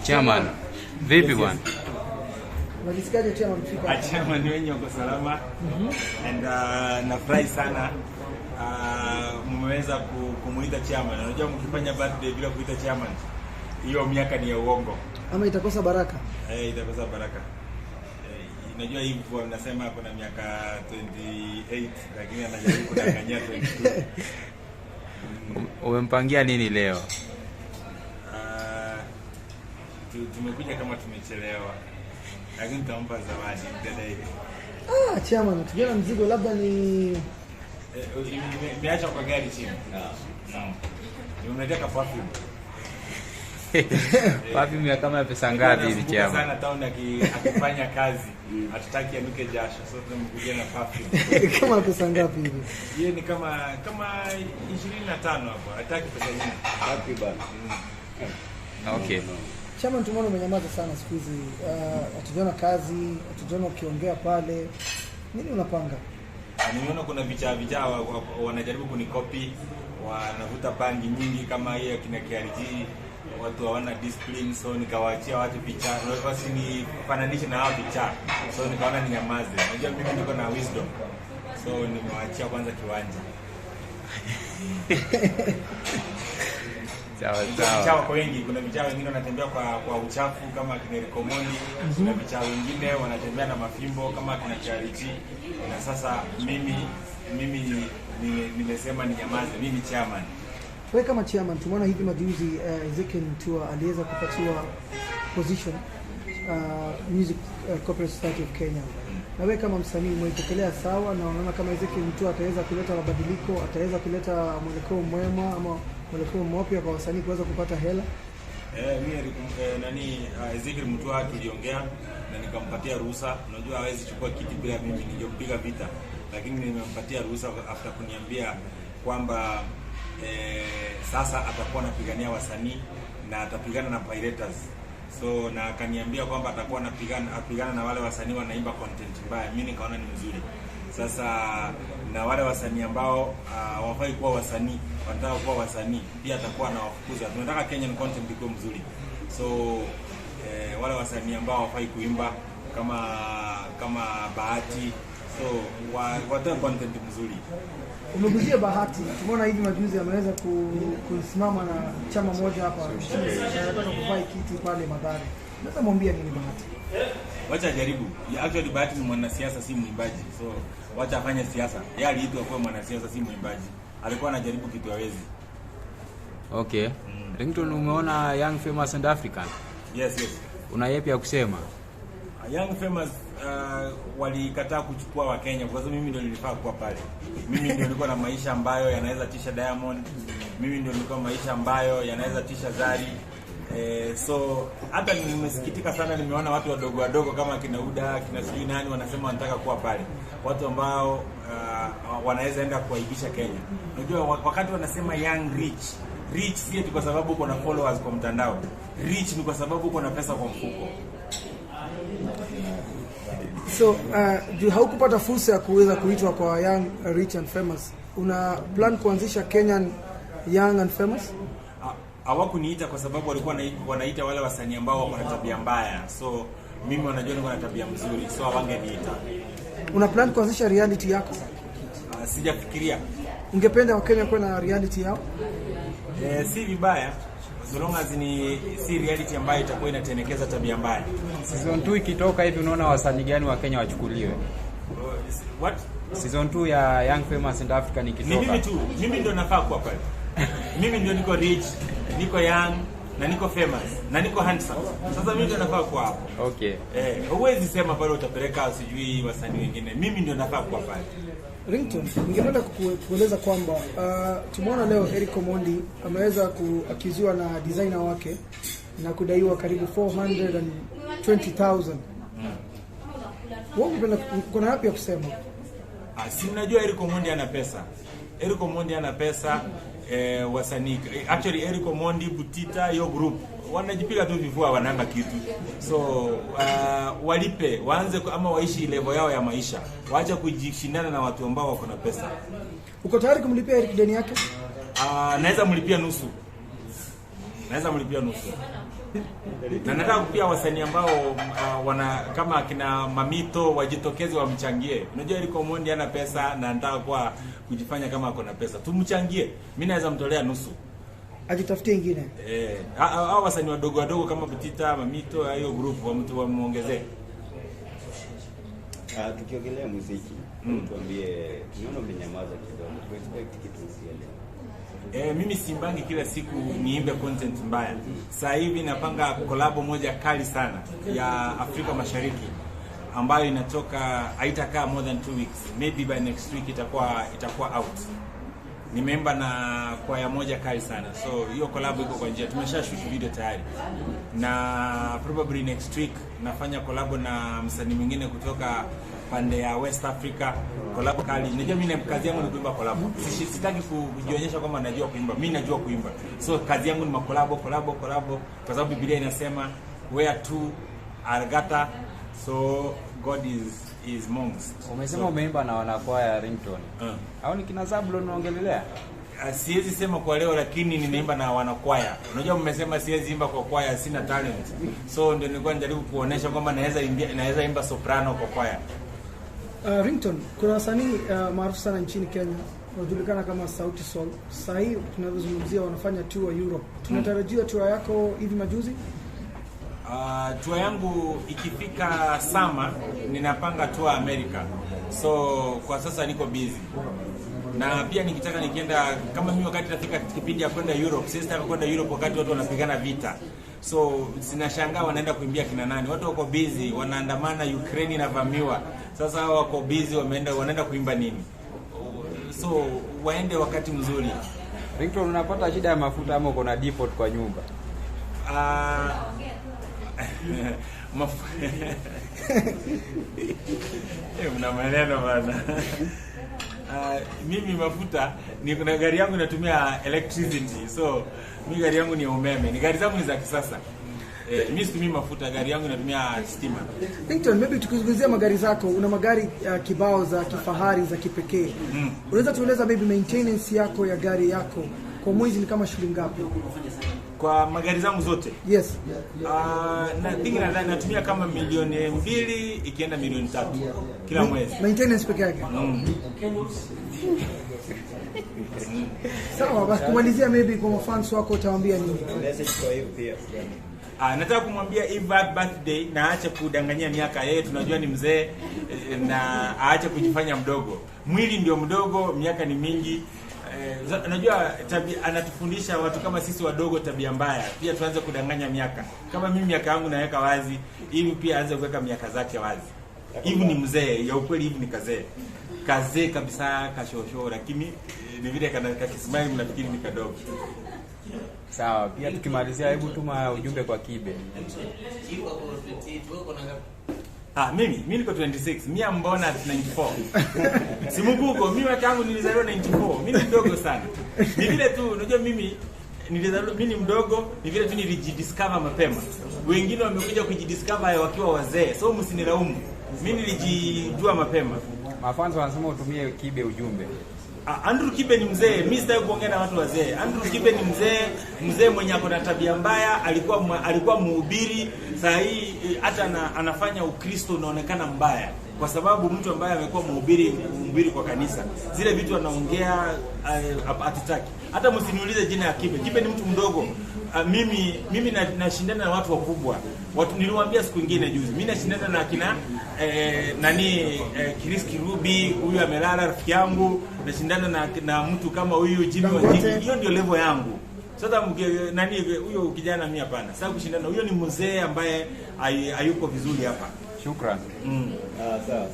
Chairman, vipi bwana? Unajisikiaje chairman kufika? Chairman wenyewe uko salama. And nafurahi sana mmeweza kumuita chairman. Unajua mkifanya birthday bila kuita chairman, hiyo miaka ni ya uongo. Ama itakosa baraka? Itakosa baraka. Unajua hivyo nasema kuna miaka 28 lakini anajaribu kudanganya 22. Umempangia nini leo? Tumekuja kama tumechelewa. Lakini tutampa zawadi mtadai. Chairman, tukiona mzigo labda ni nimeacha kwa gari chini. Nimemletea perfume. Perfume ya kama pesa ngapi hivi chairman? Sana town akifanya kazi. Hatutaki anuke jasho. So tumekuja na perfume. Kama pesa ngapi hivi? Yeye ni kama 25 hapo. Hataki pesa nyingi. Happy bana. Okay. Chairman, tumeona umenyamaza sana siku hizi. Hatujaona kazi, hatujaona ukiongea pale. Nini unapanga? Nimeona kuna vijana wanajaribu kunikopi, wanavuta bangi nyingi kama hiyo kina KRG, watu hawana discipline, so nikawaachia watu picha. Basi ni fananisha na hao picha. So nikaona ninyamaze. Unajua mimi niko na wisdom. So nimewaachia kwanza kiwanja. Sawa kwa wengi, kuna vijana wengine wanatembea kwa uchafu kama kina Rikomondi, kuna vijana wengine wanatembea na mafimbo kama kina Charity. Na sasa mimi nimesema ninyamaze, mimi chairman. Wewe kama chairman, tumeona hivi majuzi Ezekiel Mutua aliweza kupatiwa position Music Corporate Society of Kenya. Na wewe kama msanii umeipokelea sawa, na unaona kama Ezekiel Mutua ataweza kuleta mabadiliko, ataweza kuleta mwelekeo mwema ama mwelekeo mpya kwa wasanii kuweza kupata hela? Mimi Ezekiel Mutua tuliongea na nikampatia ruhusa. Unajua hawezi chukua kiti bila mimi ningempiga vita, lakini nimempatia ruhusa after kuniambia kwamba sasa atakuwa anapigania wasanii na atapigana na pirates. So na akaniambia kwamba atakuwa anapigana na wale wasanii wanaimba content mbaya. Mimi nikaona ni mzuri. Sasa na wale wasanii ambao hawafai kuwa wasanii, wanataka kuwa wasanii, pia atakuwa anawafukuza. Tunataka Kenyan content ikuwe mzuri. So wale wasanii ambao hawafai kuimba kama Bahati, so watoe content mzuri. Umeguzia Bahati. Tumeona hivi majuzi ameweza kusimama na chama moja hapa. Anataka kuvaa kiti pale Madhari. Naweza mwambia nini Bahati? Wacha jaribu. Actually Bahati ni mwanasiasa, si mwimbaji. So wacha afanye siasa. Yeye aliitwa kuwa mwanasiasa, si mwimbaji. Alikuwa anajaribu kitu hawezi. Okay. Ringtone, umeona Young Famous and African? Yes. Una yapi ya kusema? Young Famous walikataa kuchukua wa Kenya kwa sababu mimi ndio nilifaa kuwa pale. Mimi ndio nilikuwa na maisha ambayo yanaweza tisha Diamond. Mimi ndio nilikuwa maisha ambayo yanaweza tisha Zari. So hata nimesikitika sana, nimeona watu wadogo kama kina Uda, kina sijui nani wanasema wanataka kuwa pale. Watu ambao wanaweza enda kuaibisha Kenya. Unajua wakati wanasema young rich si kwa sababu uko na followers kwa mtandao. Rich ni kwa sababu uko na pesa kwa mfuko. So haukupata fursa ya kuweza kuitwa kwa Young Rich and Famous. Una plan kuanzisha Kenyan Young and Famous? Hawakuniita kwa sababu walikuwa wanaita wale wasanii ambao wako na tabia mbaya. So mimi wanajua niko na tabia nzuri, so hawangeniita. Una plan kuanzisha reality yako? Sijafikiria. Ungependa Wakenya kuwa na reality yao? Si vibaya. So long as si reality ambayo itakuwa inatenekeza tabia mbaya. Season 2 ikitoka hivi unaona wasanii gani wa Kenya wachukuliwe? What? Season 2 ya Young Famous and African ikitoka. Mimi ndio nafaa kuwa pale. Mimi ndio niko rich, niko young, na niko famous, na niko handsome. Sasa mimi ndio nafaa kuwa hapo. Okay. Huwezi sema pale utapeleka usijui wasanii wengine. Mimi ndio nafaa kuwa pale. Ringtone, ningependa kueleza kwamba tumeona leo Eric Omondi ameweza kuakiziwa na designer wake na kudaiwa karibu 420,000. Wewe kuna yapi ya kusema? Si mnajua Eric Omondi ana pesa. Eric Omondi ana pesa, wasanii. Actually Eric Omondi, Butita, yo group wanajipiga tu vifua, wananga kitu. So walipe, waanze ama waishi level yao ya maisha. Waache kujishindana na watu ambao wako na pesa. Uko tayari kumlipia Eric deni yake? Naweza mlipia nusu. naweza mlipia nusu. Na nataka pia wasanii ambao wana kama kina Mamito wajitokeze wamchangie. Unajua ile Omondi ana pesa na nataka kwa kujifanya kama ako na pesa. Tumchangie. Mimi naweza mtolea nusu. Ajitafutie ingine. Hao wasanii wadogo kama Butita, Mamito, hiyo group wa mtu wamuongezee. Tukiongelea muziki, tuambie tunaona mmenyamaza kidogo. To expect kitu leo. Mimi simbangi kila siku niimbe content mbaya. Sasa hivi napanga collab moja kali sana ya Afrika Mashariki ambayo inatoka, haitakaa more than 2 weeks. Maybe by next week itakuwa out. Nimeimba na kwaya moja kali sana. So hiyo collab iko kwa njia. Tumesha shoot video tayari. Na probably next week nafanya collab na msanii mwingine kutoka pande ya West Africa, collab kali. Unajua mimi kazi yangu ni kuimba collab. Sitaki kujionyesha kwamba najua kuimba. Mimi najua kuimba. So kazi yangu ni collab kwa sababu Biblia inasema where two are gathered, so God is monks. Umesema umeimba na wanakwaya ringtone. Au ni kina Zablon unaongelelea? Siwezi sema kwa leo, lakini ninaimba na wanakwaya. Unajua mmesema siwezi imba kwa kwaya, sina talent. So ndio nilikuwa najaribu kuonesha kwamba naweza imba soprano kwa kwaya. Ringtone, kuna wasanii maarufu sana nchini Kenya wanajulikana kama Sauti Sol. Sasa hivi tunavyozungumzia wanafanya tour Europe. Tunatarajia tour yako hivi majuzi? Tour yangu ikifika summer ninapanga tour America. So kwa sasa niko busy. Na pia nikitaka nikienda kama mimi wakati nafika kipindi ya kwenda Europe, sitaki kwenda Europe wakati watu wanapigana vita. So sinashangaa wanaenda kuimbia kina nani. Watu wako busy, wanaandamana, Ukraine inavamiwa. Sasa hao wako busy, wanaenda kuimba nini? So waende wakati mzuri. Ringtone, unapata shida ya mafuta ama uko na depot kwa nyumba? Mna maneno bana. Mimi mafuta ni kuna gari yangu inatumia electricity. So mimi gari yangu ni umeme. Ni gari zangu ni za kisasa. Mimi situmii mafuta, gari yangu inatumia stima. Ringtone, maybe tukizungumzia magari zako, una magari kibao za kifahari za kipekee. Unaweza tueleza maybe maintenance yako ya gari yako kwa mwezi ni kama shilingi ngapi? Kwa magari zangu zote? Yes. Nadhani natumia kama milioni 2 ikienda milioni 3 kila mwezi. Maintenance peke yake. Sawa, basi kumalizia maybe kwa fans wako utawaambia nini? Message kwa hiyo pia. Nataka kumwambia Eve birthday na aache kudanganyia miaka. Yeye tunajua ni mzee na aache kujifanya mdogo. Mwili ndio mdogo, miaka ni mingi. Najua anatufundisha watu kama sisi wadogo tabia mbaya. Pia tuanze kudanganya miaka. Kama mimi miaka yangu naweka wazi, ili pia aanze kuweka miaka zake wazi. Hivi ni mzee, ya ukweli hivi ni kazee kabisa, kashosho, lakini ni vile kana smile mnafikiri ni kadogo. Sawa, pia tukimalizia hebu tuma ujumbe kwa Kibe. Mimi niko 26, mimi mbona 94. Simuguko, mimi miaka yangu nilizaliwa 94. Mimi ni mdogo sana. Ni vile tu unajua mimi ni mdogo, ni vile tu nilijidiscover mapema. Wengine wamekuja kujidiscover wakiwa wazee. So msinilaumu. Mimi nilijijua mapema. Mafanzo wanasema utumie Kibe ujumbe. Andrew Kibe ni mzee. Mimi sitaki kuongea na watu wazee. Andrew Kibe ni mzee mwenye ako na tabia mbaya, alikuwa mhubiri. Sasa hii hata anafanya Ukristo unaonekana mbaya kwa sababu mtu ambaye amekuwa mhubiri kwa kanisa, zile vitu anaongea atitaki. Hata msiniulize jina ya Kibe. Kibe ni mtu mdogo. Mimi nashindana na watu wakubwa. Niliwaambia siku nyingine juzi. Mimi nashindana na kina Chris Kirubi, huyu amelala rafiki yangu, nashindana na mtu kama huyu Jimmy Wanjigi. Hiyo ndio level yangu. Sasa huyo kijana mimi hapana. Sasa kushindana huyo ni mzee ambaye hayuko vizuri hapa. Shukrani. Sawa.